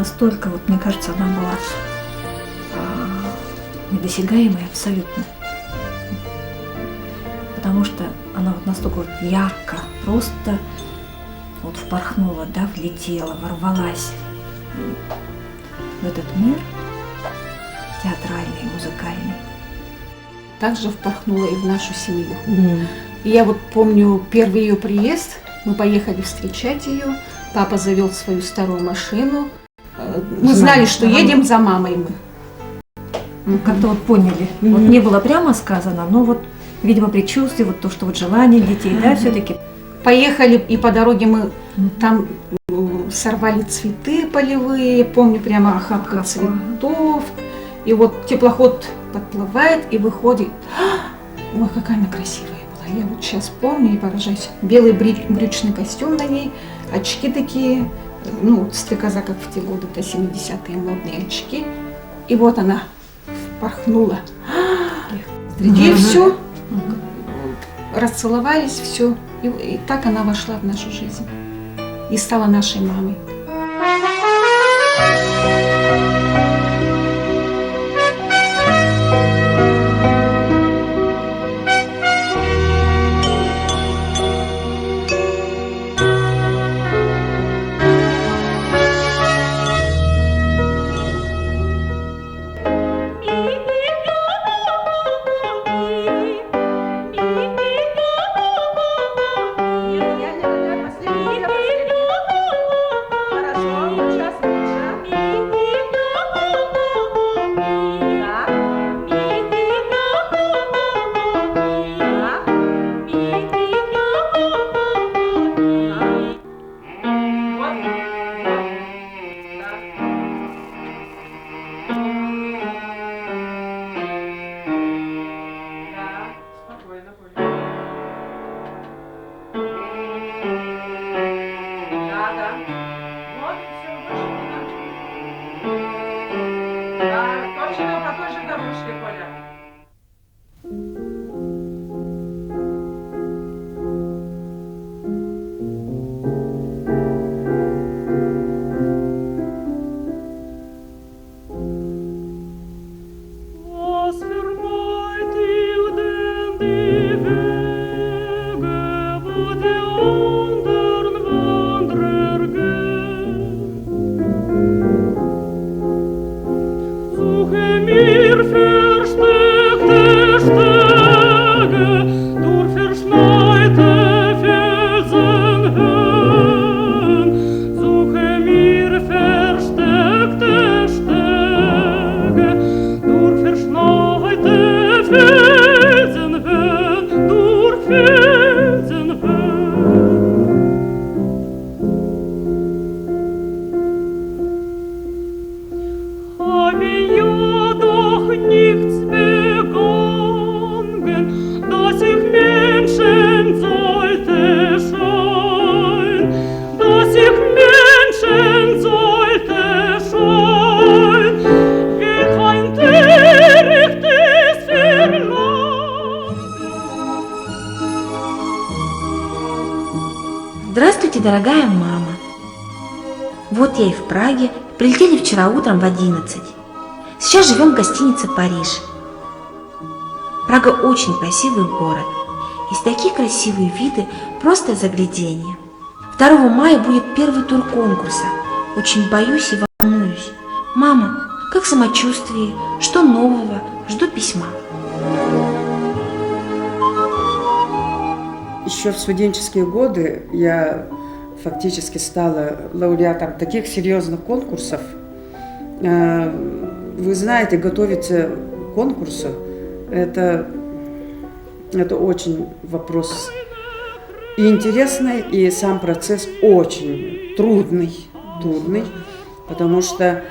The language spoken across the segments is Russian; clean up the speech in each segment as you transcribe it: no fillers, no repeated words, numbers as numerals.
настолько, вот мне кажется, она была недосягаемой абсолютно. Потому что она вот настолько вот ярко, просто вот впорхнула, да, влетела, ворвалась в этот мир театральный, музыкальный. Также впорхнула и в нашу семью. И я вот помню первый ее приезд, мы поехали встречать ее, папа завел свою старую машину, мы знали, что едем за мамой мы. Как-то вот поняли, вот не было прямо сказано, но вот, видимо, предчувствие, вот то, что вот желание детей, да, все-таки. Поехали, и по дороге мы там сорвали цветы полевые, помню, прямо охапка цветов. И вот теплоход подплывает и выходит. Ой, какая она красивая была. Я вот сейчас помню и поражаюсь. Белый брючный костюм на ней, очки такие, ну, стрекоза, как в те годы, это 70-е модные очки. И вот она впорхнула. И все. Расцеловались, все. И так она вошла в нашу жизнь. И стала нашей мамой. Здравствуйте, дорогая мама. Вот я и в Праге. Прилетели вчера утром в 11. Сейчас живем в гостинице «Париж». Прага очень красивый город. Есть такие красивые виды, просто загляденье. 2 мая будет первый тур конкурса. Очень боюсь и волнуюсь. Мама, как самочувствие? Что нового? Жду письма. Еще в студенческие годы я фактически стала лауреатом таких серьезных конкурсов. Вы знаете, готовиться к конкурсу – это очень вопрос и интересный, и сам процесс очень трудный, потому что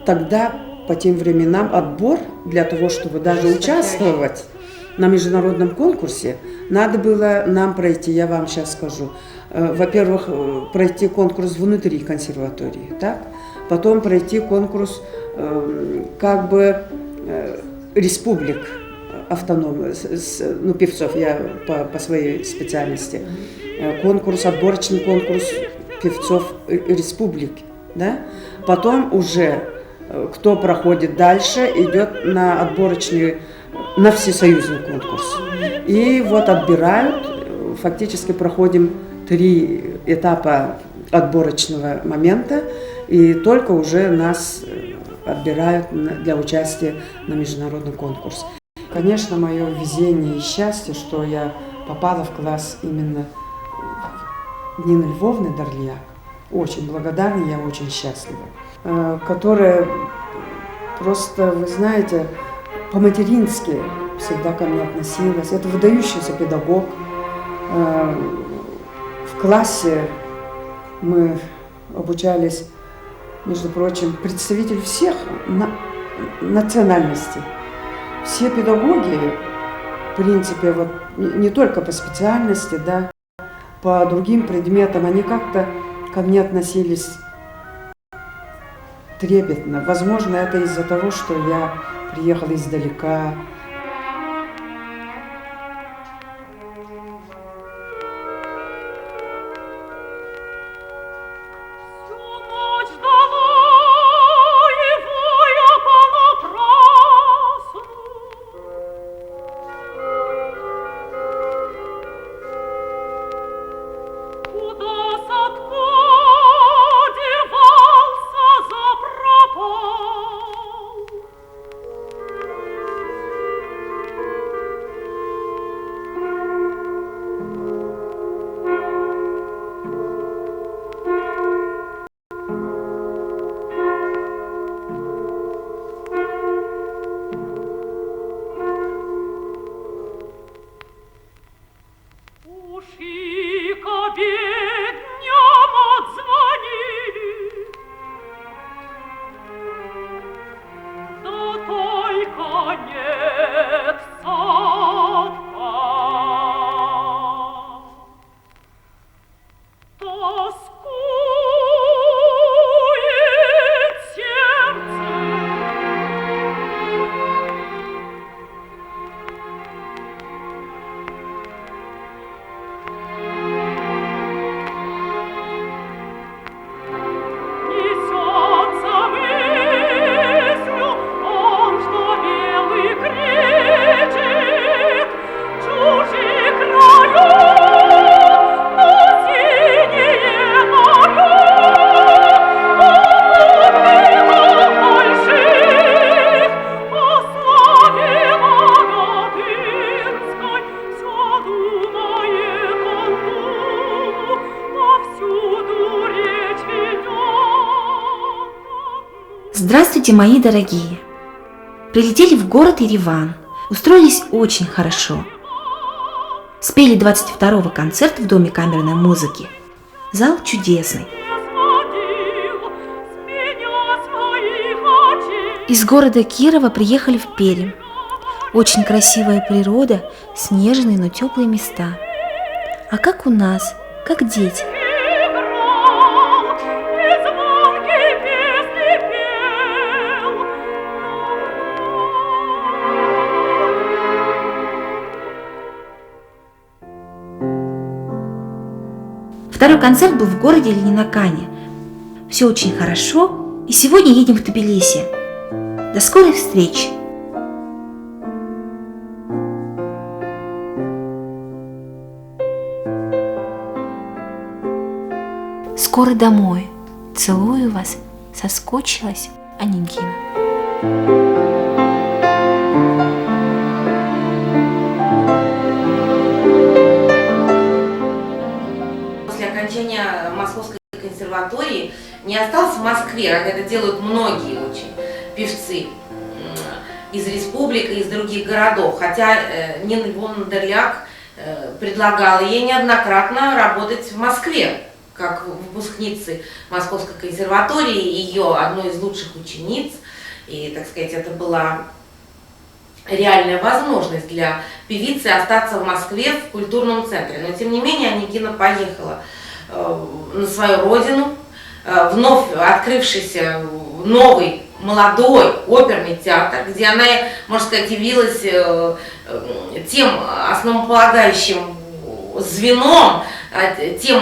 тогда, по тем временам, отбор для того, чтобы даже участвовать на международном конкурсе, надо было нам пройти, я вам сейчас скажу, во-первых, пройти конкурс внутри консерватории, так? Потом пройти конкурс как бы республик автономных, ну, певцов, я по своей специальности, конкурс, отборочный конкурс певцов республик да? Потом уже кто проходит дальше, идет на отборочный, на всесоюзный конкурс. И вот отбирают, фактически проходим 3 этапа отборочного момента, и только уже нас отбирают для участия на международный конкурс. Конечно, мое везение и счастье, что я попала в класс именно Нины Львовны Дорляк. Очень благодарна, я очень счастлива. Которая просто, вы знаете, по-матерински всегда ко мне относилась. Это выдающийся педагог. В классе мы обучались, между прочим, представители всех национальностей. Все педагоги, в принципе, вот, не только по специальности, да, по другим предметам, они как-то ко мне относились трепетно. Возможно, это из-за того, что я приехала издалека. Здравствуйте, мои дорогие! Прилетели в город Ереван, устроились очень хорошо. Спели 22-го концерт в Доме камерной музыки. Зал чудесный. Из города Кирова приехали в Пермь. Очень красивая природа, снежные, но теплые места. А как у нас, как дети. Второй концерт был в городе Ленинакане. Все очень хорошо, и сегодня едем в Тбилиси. До скорой встречи! Скоро домой. Целую вас. Соскучилась Онегина. После окончания Московской консерватории не остался в Москве, как это делают многие очень певцы из республик и из других городов. Хотя Нина Львовна Дорляк предлагала ей неоднократно работать в Москве, как выпускницы Московской консерватории, ее одной из лучших учениц. И, так сказать, это была реальная возможность для певицы остаться в Москве в культурном центре. Но, тем не менее, Онегина поехала на свою родину, вновь открывшийся новый молодой оперный театр, где она, можно сказать, явилась тем основополагающим звеном, тем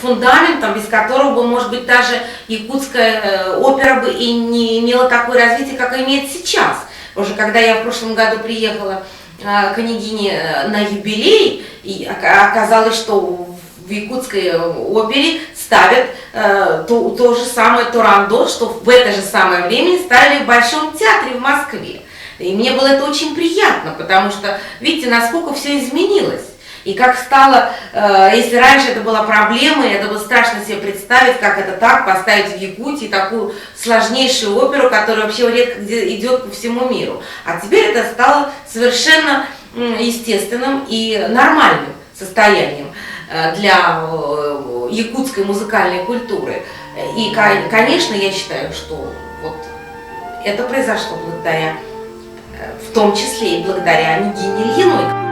фундаментом, без которого бы, может быть, даже якутская опера бы и не имела такое развитие, как имеет сейчас. Уже когда я в прошлом году приехала к княгине на юбилей, и оказалось, что в якутской опере ставят то же самое турандо, что в это же самое время ставили в Большом театре в Москве. И мне было это очень приятно, потому что, видите, насколько все изменилось. И как стало, если раньше это была проблема, и это было страшно себе представить, как это так, поставить в Якутии такую сложнейшую оперу, которая вообще редко где идет по всему миру. А теперь это стало совершенно естественным и нормальным состоянием для якутской музыкальной культуры. И, конечно, я считаю, что вот это произошло благодаря, в том числе и благодаря Нигине Ильиной.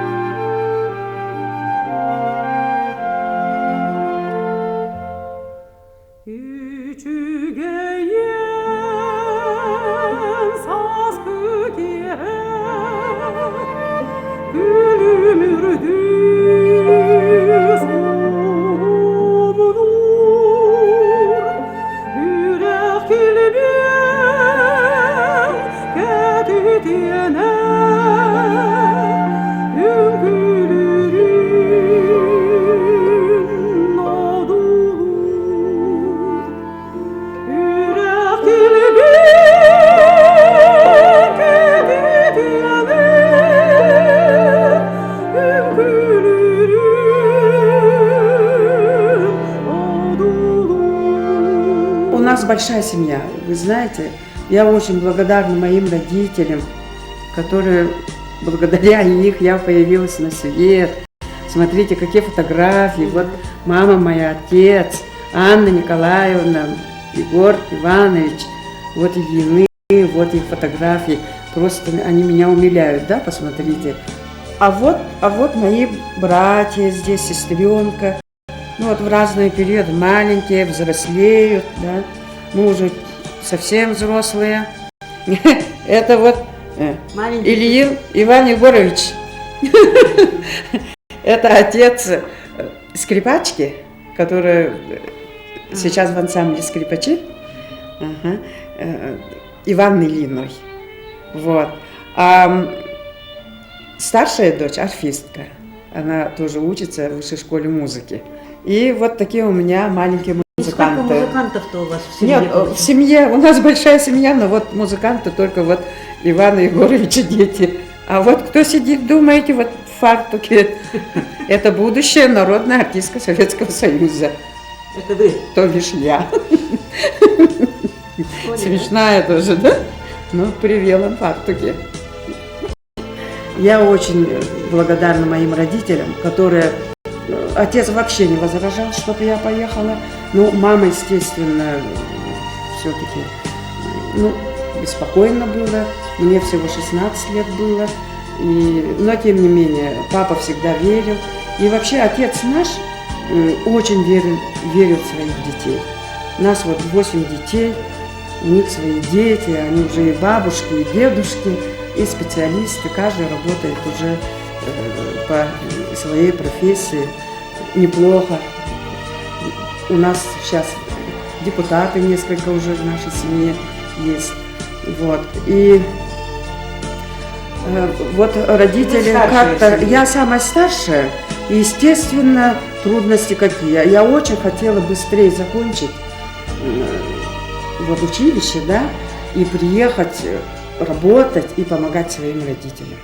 У нас большая семья, вы знаете, я очень благодарна моим родителям, которые, благодаря них я появилась на свет. Смотрите, какие фотографии, вот мама моя, отец, Анна Николаевна, Егор Иванович, вот Ильины, вот их фотографии, просто они меня умиляют, да, посмотрите. А вот мои братья здесь, сестренка. Ну вот в разные периоды, маленькие, взрослеют, да, мы уже совсем взрослые. Это вот Ильин Иван Егорович. Это отец скрипачки, который сейчас в ансамбле скрипачи, Иван Ильиной. Вот. А старшая дочь арфистка, она тоже учится в высшей школе музыки. И вот такие у меня маленькие музыканты. Сколько музыкантов-то у вас в семье? Нет, в семье, у нас большая семья, но вот музыканты только вот Ивана Егоровича дети. А вот кто сидит, думаете, вот в фартуке, это будущая народная артистка Советского Союза. Это вы? То бишь я. Смешная тоже, да? Ну, при белом фартуке. Я очень благодарна моим родителям, которые... Отец вообще не возражал, чтобы я поехала. Ну, мама, естественно, все-таки, ну, беспокойно было. Мне всего 16 лет было. Но, тем не менее, папа всегда верил. И вообще отец наш очень верил в своих детей. У нас вот 8 детей, у них свои дети, они уже и бабушки, и дедушки, и специалисты. Каждый работает уже по своей профессии неплохо. У нас сейчас депутаты несколько уже в нашей семье есть. Вот. И вот родители как-то... Я самая старшая, и, естественно, трудности какие. Я очень хотела быстрее закончить вот училище, да, и приехать работать и помогать своим родителям.